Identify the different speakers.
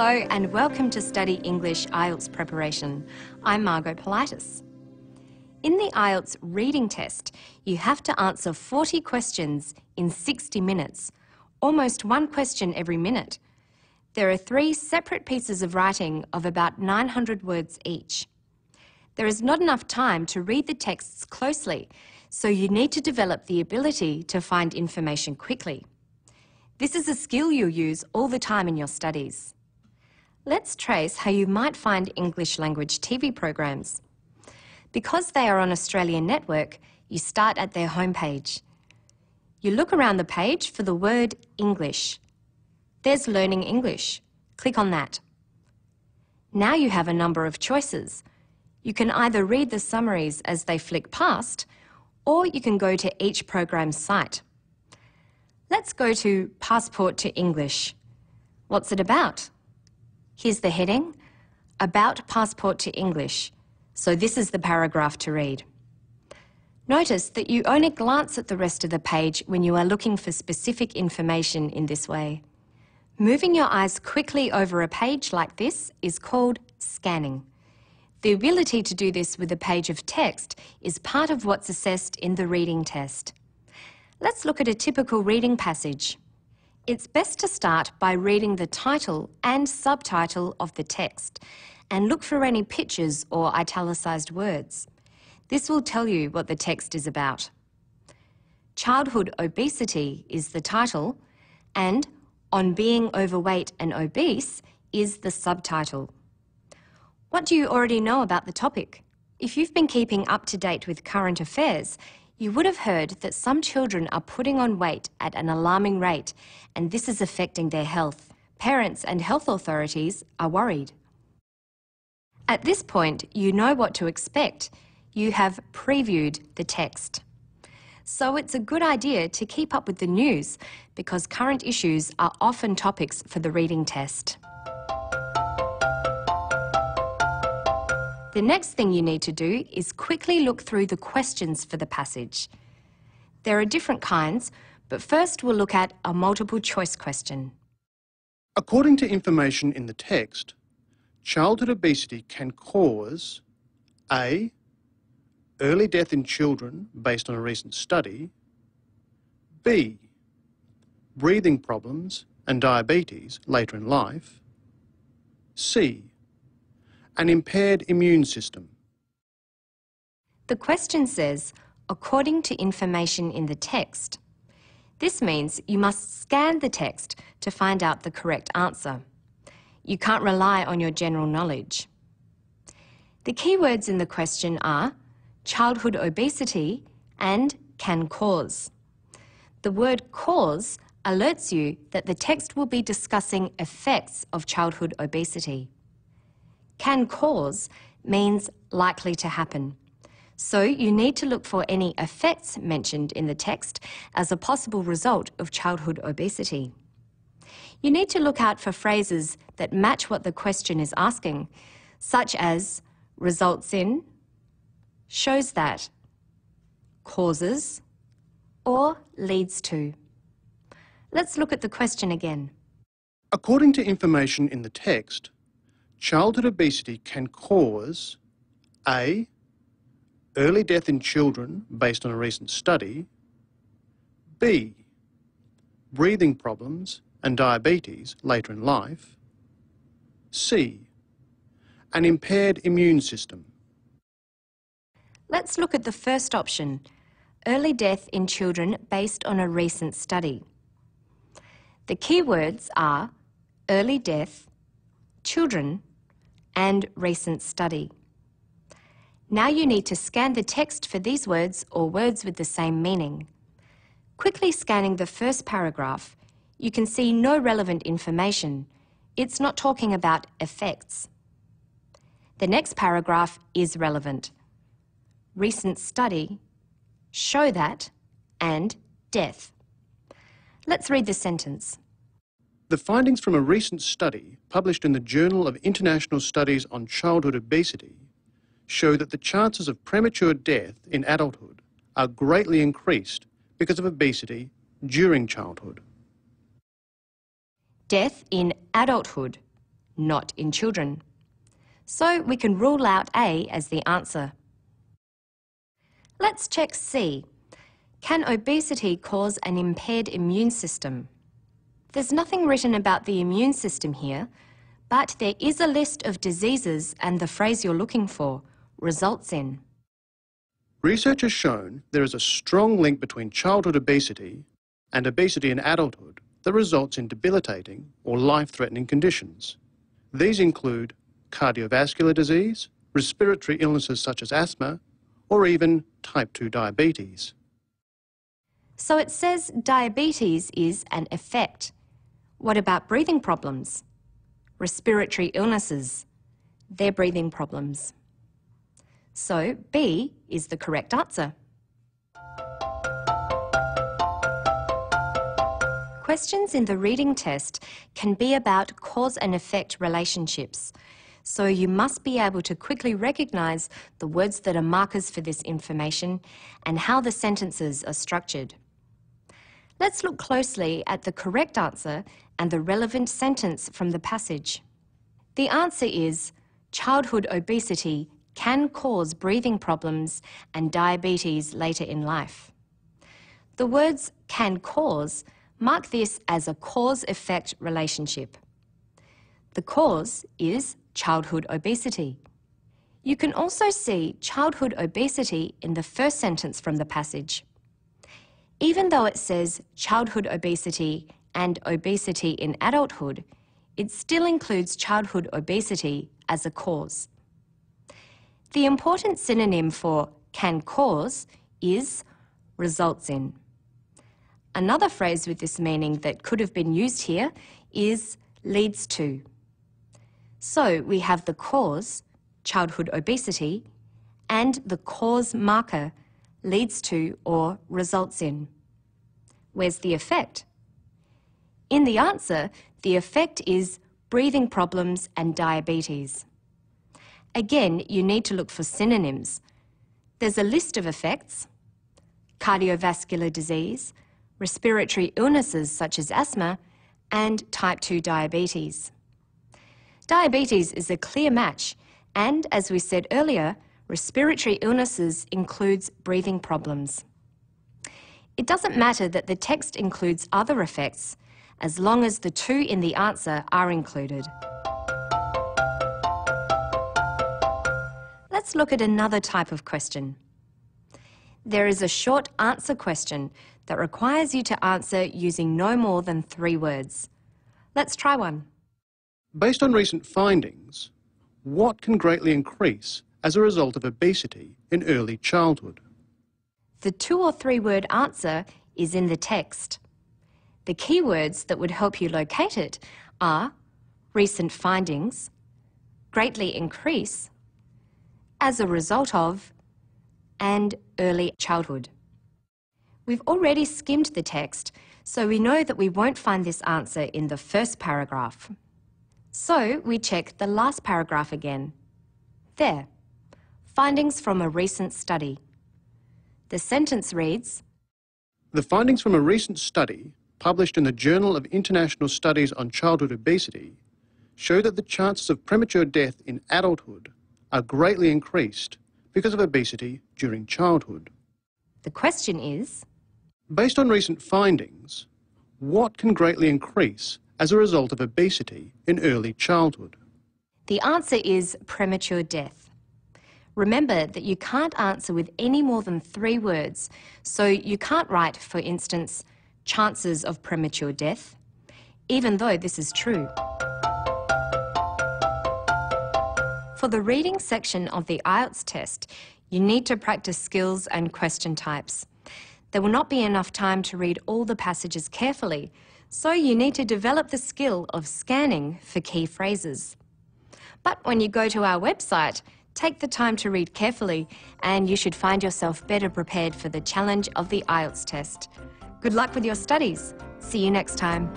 Speaker 1: Hello and welcome to Study English IELTS Preparation. I'm Margot Politis. In the IELTS reading test, you have to answer 40 questions in 60 minutes, almost one question every minute. There are 3 separate pieces of writing of about 900 words each. There is not enough time to read the texts closely, so you need to develop the ability to find information quickly. This is a skill you'll use all the time in your studies. Let's trace how you might find English language TV programs. Because they are on Australian network, you start at their homepage. You look around the page for the word English. There's Learning English. Click on that. Now you have a number of choices. You can either read the summaries as they flick past, or you can go to each program's site. Let's go to Passport to English. What's it about? Here's the heading, About Passport to English. So this is the paragraph to read. Notice that you only glance at the rest of the page when you are looking for specific information in this way. Moving your eyes quickly over a page like this is called scanning. The ability to do this with a page of text is part of what's assessed in the reading test. Let's look at a typical reading passage. It's best to start by reading the title and subtitle of the text and look for any pictures or italicised words. This will tell you what the text is about. Childhood obesity is the title, and On Being Overweight and Obese is the subtitle. What do you already know about the topic? If you've been keeping up to date with current affairs, you would have heard that some children are putting on weight at an alarming rate, and this is affecting their health. Parents and health authorities are worried. At this point, you know what to expect. You have previewed the text. So it's a good idea to keep up with the news because current issues are often topics for the reading test. The next thing you need to do is quickly look through the questions for the passage. There are different kinds, but first we'll look at a multiple choice question.
Speaker 2: According to information in the text, childhood obesity can cause A. Early death in children based on a recent study, B. Breathing problems and diabetes later in life, C. An impaired immune system.
Speaker 1: The question says, according to information in the text. This means you must scan the text to find out the correct answer. You can't rely on your general knowledge. The key words in the question are childhood obesity and can cause. The word cause alerts you that the text will be discussing effects of childhood obesity. Can cause means likely to happen. So you need to look for any effects mentioned in the text as a possible result of childhood obesity. You need to look out for phrases that match what the question is asking, such as results in, shows that, causes, or leads to. Let's look at the question again.
Speaker 2: According to information in the text, childhood obesity can cause A. Early death in children based on a recent study, B. Breathing problems and diabetes later in life, C. An impaired immune system.
Speaker 1: Let's look at the first option, early death in children based on a recent study. The key words are early death, children, and recent study. Now you need to scan the text for these words or words with the same meaning. Quickly scanning the first paragraph, you can see no relevant information. It's not talking about effects. The next paragraph is relevant. Recent study, show that, and death. Let's read the sentence.
Speaker 2: The findings from a recent study published in the Journal of International Studies on Childhood Obesity show that the chances of premature death in adulthood are greatly increased because of obesity during childhood.
Speaker 1: Death in adulthood. not in children. So we can rule out A as the answer. Let's check C. Can obesity cause an impaired immune system? There's nothing written about the immune system here, but there is a list of diseases and the phrase you're looking for, results in.
Speaker 2: Research has shown there is a strong link between childhood obesity and obesity in adulthood that results in debilitating or life-threatening conditions. These include cardiovascular disease, respiratory illnesses such as asthma, or even type 2 diabetes.
Speaker 1: So it says diabetes is an effect. What about breathing problems? Respiratory illnesses, they're breathing problems. So B is the correct answer. Questions in the reading test can be about cause and effect relationships, so you must be able to quickly recognise the words that are markers for this information and how the sentences are structured. Let's look closely at the correct answer and the relevant sentence from the passage. The answer is, childhood obesity can cause breathing problems and diabetes later in life. The words can cause mark this as a cause-effect relationship. The cause is childhood obesity. You can also see childhood obesity in the first sentence from the passage. Even though it says childhood obesity and obesity in adulthood, it still includes childhood obesity as a cause. The important synonym for can cause is results in. Another phrase with this meaning that could have been used here is leads to. So we have the cause, childhood obesity, and the cause marker, leads to or results in. Where's the effect? In the answer, the effect is breathing problems and diabetes. Again, you need to look for synonyms. There's a list of effects: cardiovascular disease, respiratory illnesses such as asthma, and type 2 diabetes. Diabetes is a clear match, and as we said earlier, respiratory illnesses includes breathing problems. It doesn't matter that the text includes other effects, as long as the two in the answer are included. Let's look at another type of question. There is a short answer question that requires you to answer using no more than 3 words. Let's try one.
Speaker 2: Based on recent findings, what can greatly increase as a result of obesity in early childhood?
Speaker 1: The 2 or 3 word answer is in the text. The keywords that would help you locate it are recent findings, greatly increase, as a result of, and early childhood. We've already skimmed the text, so we know that we won't find this answer in the first paragraph. So we check the last paragraph again. There, findings from a recent study. The sentence reads,
Speaker 2: The findings from a recent study published in the Journal of International Studies on Childhood Obesity show that the chances of premature death in adulthood are greatly increased because of obesity during childhood.
Speaker 1: The question is,
Speaker 2: Based on recent findings, what can greatly increase as a result of obesity in early childhood?
Speaker 1: the answer is premature death. Remember that you can't answer with any more than 3 words, so you can't write, for instance, chances of premature death, even though this is true. For the reading section of the IELTS test, you need to practice skills and question types. There will not be enough time to read all the passages carefully, so you need to develop the skill of scanning for key phrases. But when you go to our website, take the time to read carefully and you should find yourself better prepared for the challenge of the IELTS test. Good luck with your studies. See you next time.